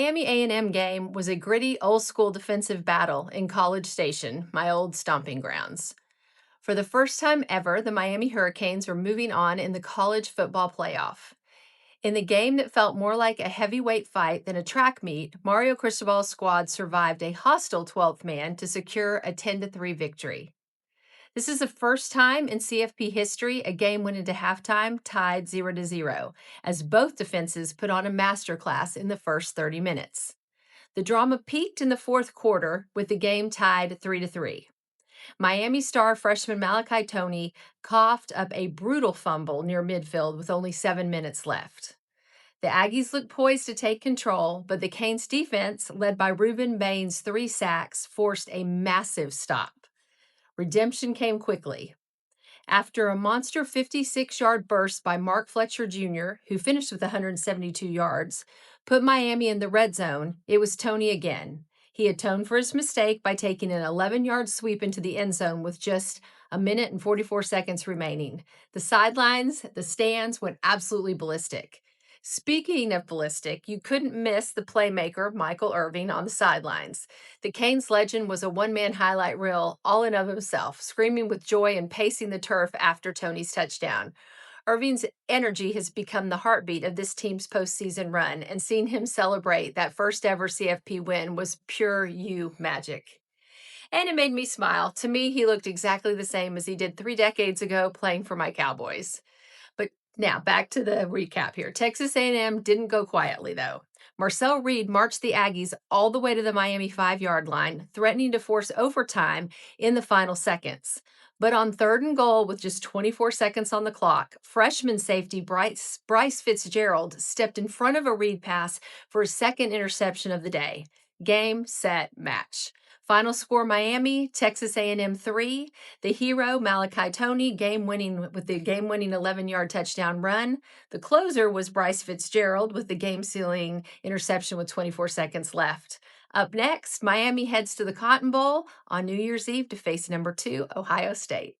Miami A&M game was a gritty, old-school defensive battle in College Station, my old stomping grounds. For the first time ever, the Miami Hurricanes were moving on in the college football playoff. In the game that felt more like a heavyweight fight than a track meet, Mario Cristobal's squad survived a hostile 12th man to secure a 10-3 victory. This is the first time in CFP history a game went into halftime tied 0-0, as both defenses put on a masterclass in the first 30 minutes. The drama peaked in the fourth quarter with the game tied 3-3. Miami star freshman Malachi Toney coughed up a brutal fumble near midfield with only 7 minutes left. The Aggies looked poised to take control, but the Canes defense, led by Rueben Bain's 3 sacks, forced a massive stop. Redemption came quickly. After a monster 56-yard burst by Fletcher Jr., who finished with 172 yards, put Miami in the red zone, it was Toney again. He atoned for his mistake by taking an 11-yard sweep into the end zone with just a minute and 44 seconds remaining. The sidelines, the stands went absolutely ballistic. Speaking of ballistic, you couldn't miss the playmaker, Michael Irving, on the sidelines. The Canes legend was a one-man highlight reel all in of himself, screaming with joy and pacing the turf after Toney's touchdown. Irving's energy has become the heartbeat of this team's postseason run, and seeing him celebrate that first ever CFP win was pure U magic. And it made me smile. To me, he looked exactly the same as he did 3 decades ago playing for my Cowboys. But now back to the recap here. Texas A&M didn't go quietly, though. Marcel Reed marched the Aggies all the way to the Miami 5-yard line, threatening to force overtime in the final seconds. But on 3rd and goal with just 24 seconds on the clock, freshman safety Bryce Fitzgerald stepped in front of a Reed pass for his second interception of the day. Game, set, match. Final score Miami, Texas A&M 3. The hero, Malachi Toney, with the game-winning 11-yard touchdown run. The closer was Bryce Fitzgerald with the game-sealing interception with 24 seconds left. Up next, Miami heads to the Cotton Bowl on New Year's Eve to face number 2, Ohio State.